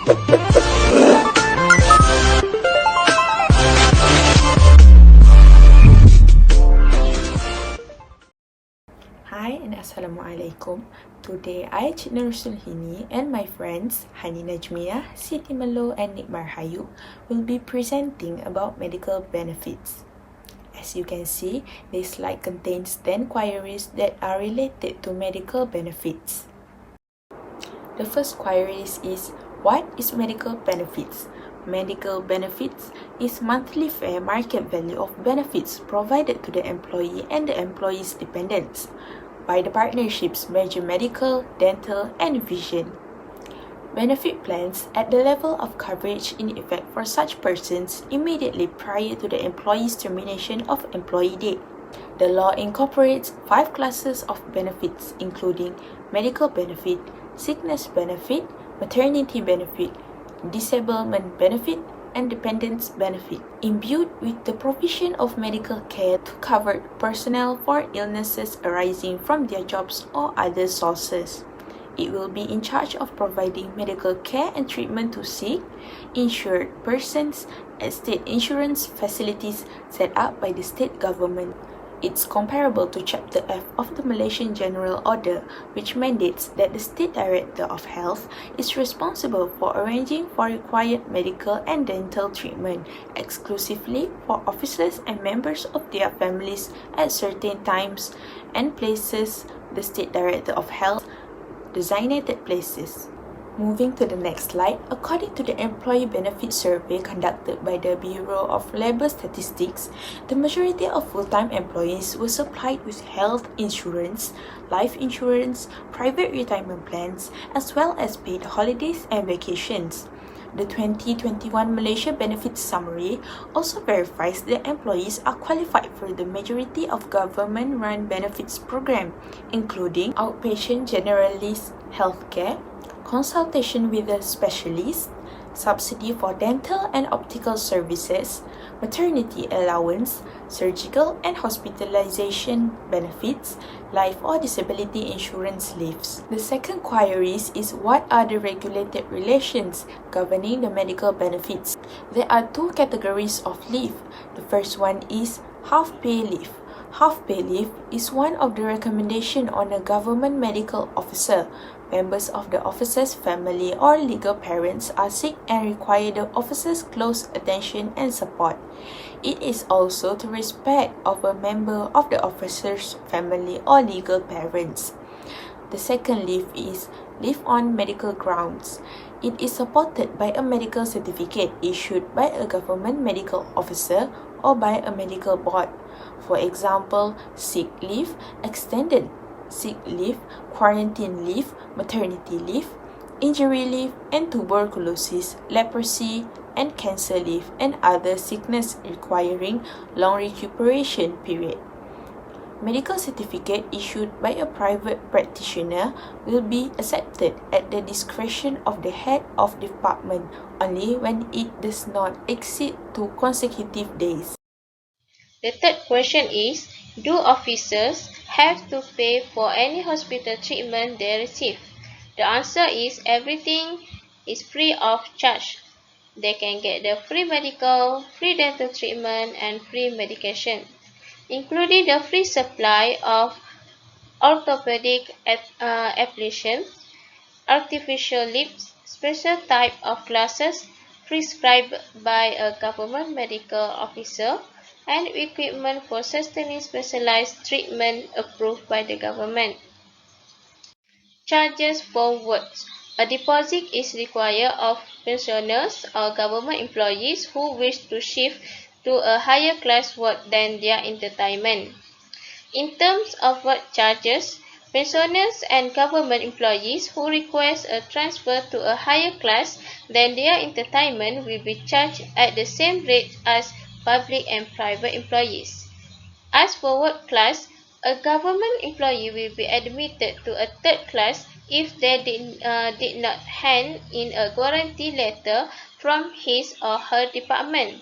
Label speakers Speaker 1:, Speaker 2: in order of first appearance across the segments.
Speaker 1: Hi and Assalamualaikum. Today I, Cik Nurul Hini, and my friends Hani Najmiyah, Siti Melo and Nik Marhayu will be presenting about medical benefits. As you can see, this slide contains 10 queries that are related to medical benefits. The first query is, what is medical benefits? Medical benefits is monthly fair market value of benefits provided to the employee and the employee's dependents by the partnerships Major Medical, Dental, and Vision. Benefit plans at the level of coverage in effect for such persons immediately prior to the employee's termination of employee date. The law incorporates 5 classes of benefits including medical benefit, sickness benefit, maternity benefit, disablement benefit, and dependence benefit, imbued with the provision of medical care to covered personnel for illnesses arising from their jobs or other sources. It will be in charge of providing medical care and treatment to sick, insured persons at state insurance facilities set up by the state government. It's comparable to Chapter F of the Malaysian General Order, which mandates that the State Director of Health is responsible for arranging for required medical and dental treatment exclusively for officers and members of their families at certain times and places. The State Director of Health designated places. Moving to the next slide, according to the Employee Benefit Survey conducted by the Bureau of Labour Statistics, the majority of full-time employees were supplied with health insurance, life insurance, private retirement plans, as well as paid holidays and vacations. The 2021 Malaysia Benefits Summary also verifies that employees are qualified for the majority of government-run benefits program, including outpatient generalist healthcare, consultation with a specialist, subsidy for dental and optical services, maternity allowance, surgical and hospitalization benefits, life or disability insurance leaves. The second query is what are the regulated relations governing the medical benefits? There are 2 categories of leave. The first one is half-pay leave. Half-pay leave is one of the recommendation on a government medical officer. Members of the officer's family or legal parents are sick and require the officer's close attention and support. It is also to respect of a member of the officer's family or legal parents. The second leave is leave on medical grounds. It is supported by a medical certificate issued by a government medical officer or by a medical board. For example, sick leave, extended sick leave, quarantine leave, maternity leave, injury leave, and tuberculosis, leprosy, and cancer leave, and other sickness requiring long recuperation period. Medical certificate issued by a private practitioner will be accepted at the discretion of the head of department only when it does not exceed 2 consecutive days.
Speaker 2: The third question is, do officers have to pay for any hospital treatment they receive? The answer is everything is free of charge. They can get the free medical, free dental treatment, and free medication, including the free supply of orthopedic applications, artificial lips, special type of glasses prescribed by a government medical officer, and equipment for sustaining specialized treatment approved by the government. Charges for wards. A deposit is required of pensioners or government employees who wish to shift to a higher class ward than their entitlement. In terms of ward charges, pensioners and government employees who request a transfer to a higher class than their entitlement will be charged at the same rate as public and private employees. As for ward class, a government employee will be admitted to a third class if they did not hand in a guarantee letter from his or her department.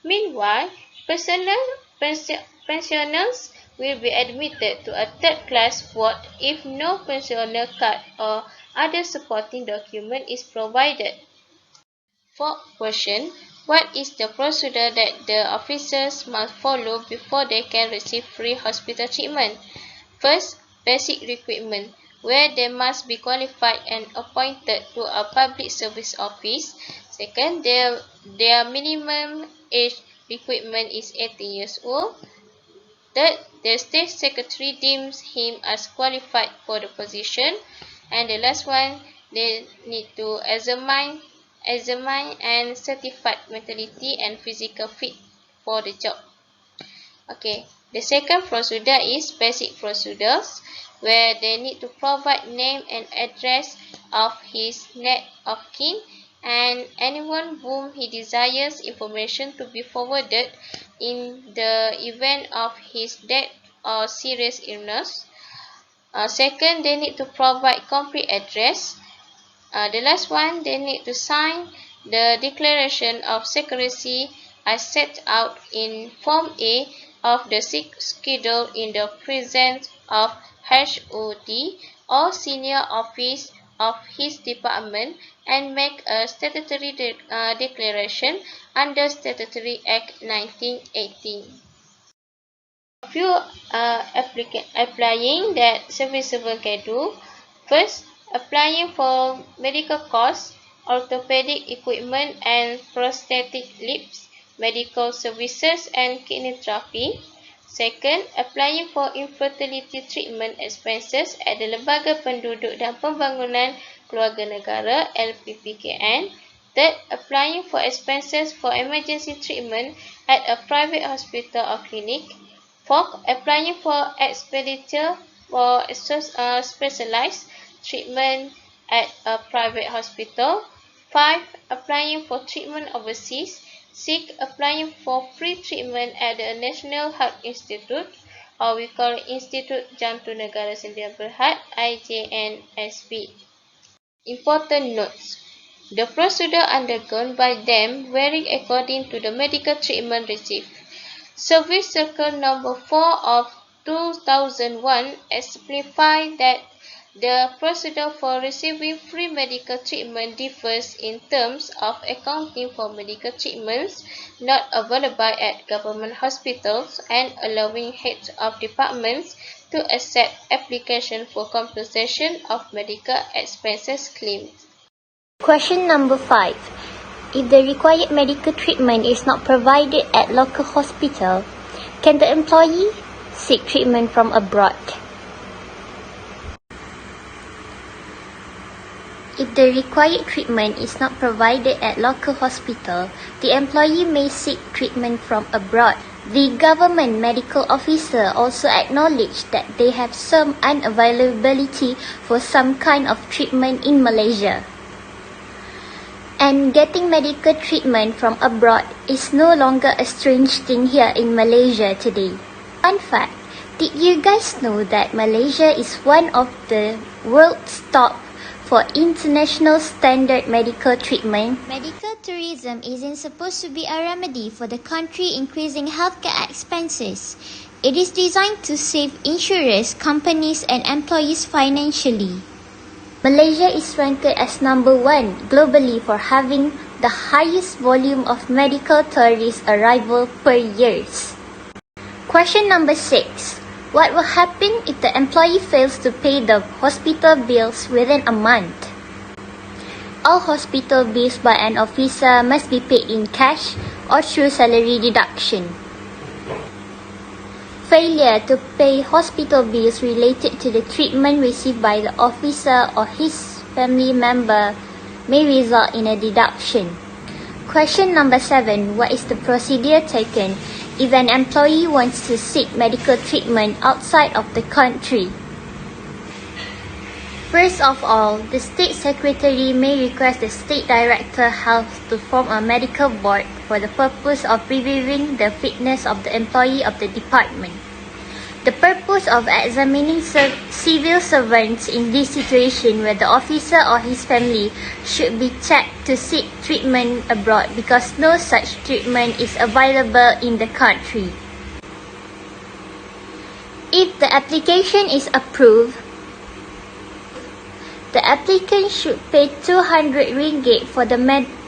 Speaker 2: Meanwhile, pensioners will be admitted to a third class ward if no pensioner card or other supporting document is provided. Fourth question. What is the procedure that the officers must follow before they can receive free hospital treatment? First, basic recruitment, where they must be qualified and appointed to a public service office. Second, their minimum age requirement is 18 years old. Third, the state secretary deems him as qualified for the position. And the last one, they need to examine and certified mentality and physical fit for the job. Okay, the second procedure is basic procedures, where they need to provide name and address of his next of kin and anyone whom he desires information to be forwarded in the event of his death or serious illness. Second, they need to provide complete address. The last one, they need to sign the declaration of secrecy as set out in Form A of the schedule in the presence of HOD or senior office of his department and make a statutory declaration under Statutory Act 1918. A few applying that civil servant can do. First, applying for medical costs, orthopedic equipment and prosthetic lips, medical services and kidney therapy. Second, applying for infertility treatment expenses at the Lembaga Penduduk dan Pembangunan Keluarga Negara (LPPKN). Third, applying for expenses for emergency treatment at a private hospital or clinic. Fourth, applying for expenditure for specialized treatment at a private hospital. 5. Applying for treatment overseas. 6. Applying for free treatment at the National Heart Institute, or we call it Institute Jantung Negara Sdn Bhd, IJNSB. Important notes. The procedure undergone by them vary according to the medical treatment received. Service Circle Number 4 of 2001 exemplifies that the procedure for receiving free medical treatment differs in terms of accounting for medical treatments not available at government hospitals and allowing heads of departments to accept application for compensation of medical expenses claims.
Speaker 3: Question number 5. If the required medical treatment is not provided at local hospital, can the employee seek treatment from abroad? If the required treatment is not provided at local hospital, the employee may seek treatment from abroad. The government medical officer also acknowledged that they have some unavailability for some kind of treatment in Malaysia. And getting medical treatment from abroad is no longer a strange thing here in Malaysia today. Fun fact, did you guys know that Malaysia is one of the world's top for international standard medical treatment? Medical tourism isn't supposed to be a remedy for the country increasing healthcare expenses. It is designed to save insurers, companies and employees financially. Malaysia is ranked as number 1 globally for having the highest volume of medical tourist arrival per year. Question number 6. What will happen if the employee fails to pay the hospital bills within a month? All hospital bills by an officer must be paid in cash or through salary deduction. Failure to pay hospital bills related to the treatment received by the officer or his family member may result in a deduction. Question number 7. What is the procedure taken if an employee wants to seek medical treatment outside of the country? First of all, the State Secretary may request the State Director Health to form a medical board for the purpose of reviewing the fitness of the employee of the department. The purpose of examining civil servants in this situation where the officer or his family should be checked to seek treatment abroad because no such treatment is available in the country. If the application is approved, the applicant should pay 200 ringgit for the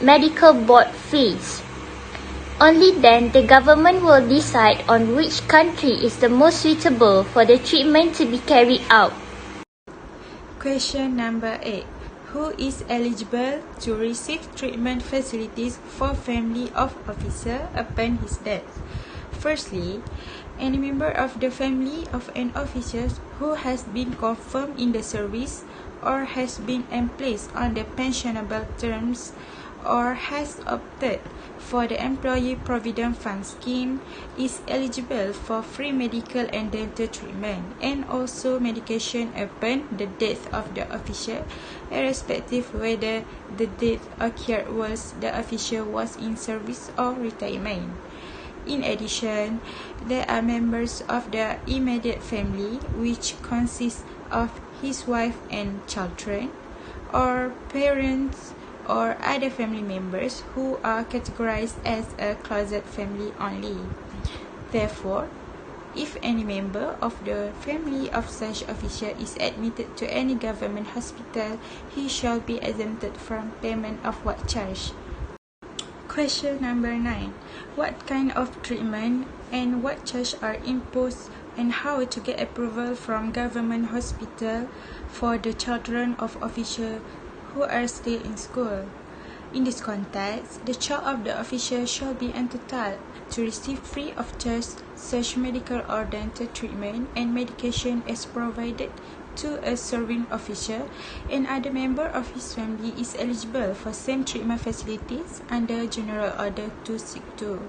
Speaker 3: medical board fees. Only then the government will decide on which country is the most suitable for the treatment to be carried out.
Speaker 4: Question number 8. Who is eligible to receive treatment facilities for family of officer upon his death? Firstly, any member of the family of an officer who has been confirmed in the service or has been emplaced on the pensionable terms or has opted for the Employee Provident Fund scheme is eligible for free medical and dental treatment and also medication upon the death of the officer, irrespective whether the death occurred whilst the officer was in service or retirement. In addition, there are members of the immediate family, which consists of his wife and children, or parents or other family members who are categorized as a closet family only. Therefore, if any member of the family of such officer is admitted to any government hospital, he shall be exempted from payment of what charge. Question number 9. What kind of treatment and what charge are imposed and how to get approval from government hospital for the children of officer who are still in school? In this context, the child of the officer shall be entitled to receive free of charge such medical or dental treatment and medication as provided to a serving officer, and other member of his family is eligible for same treatment facilities under General Order 262.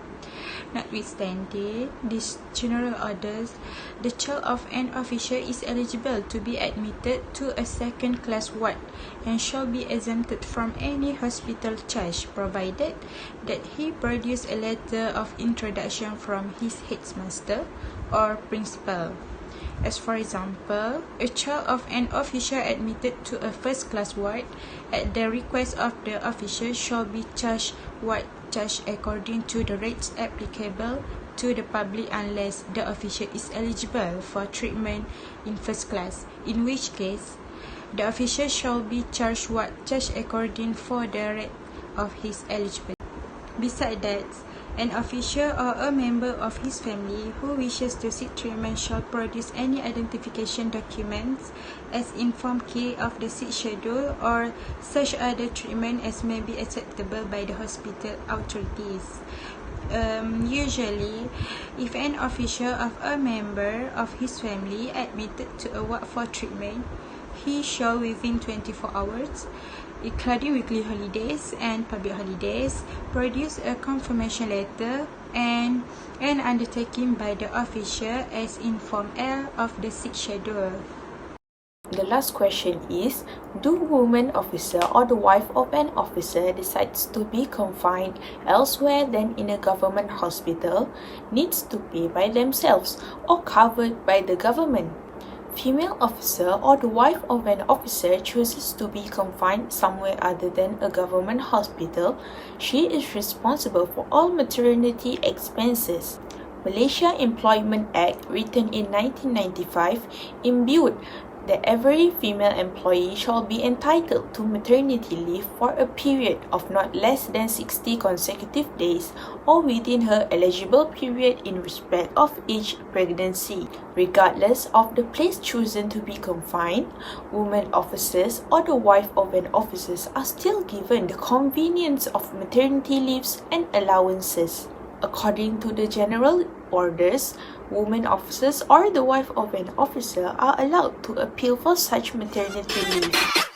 Speaker 4: Notwithstanding these general orders, the child of an officer is eligible to be admitted to a second-class ward and shall be exempted from any hospital charge provided that he produce a letter of introduction from his headmaster or principal. As for example, a child of an officer admitted to a first-class ward at the request of the officer shall be charged ward charge according to the rates applicable to the public unless the officer is eligible for treatment in first class, in which case the officer shall be charged ward charge according for the rate of his eligibility. Besides that, an officer or a member of his family who wishes to seek treatment shall produce any identification documents as in Form K of the seat schedule or such other treatment as may be acceptable by the hospital authorities. Usually, if an officer of a member of his family admitted to a ward for treatment, he shall within 24 hours, including weekly holidays and public holidays, produce a confirmation letter and an undertaking by the officer as in Form L of the seat schedule.
Speaker 1: The last question is, do women officer or the wife of an officer decides to be confined elsewhere than in a government hospital needs to pay by themselves or covered by the government? Female officer or the wife of an officer chooses to be confined somewhere other than a government hospital, she is responsible for all maternity expenses. Malaysia Employment Act, written in 1995, imbued that every female employee shall be entitled to maternity leave for a period of not less than 60 consecutive days or within her eligible period in respect of each pregnancy. Regardless of the place chosen to be confined, women officers or the wife of an officer are still given the convenience of maternity leaves and allowances. According to the general orders, women officers or the wife of an officer are allowed to appeal for such maternity leave.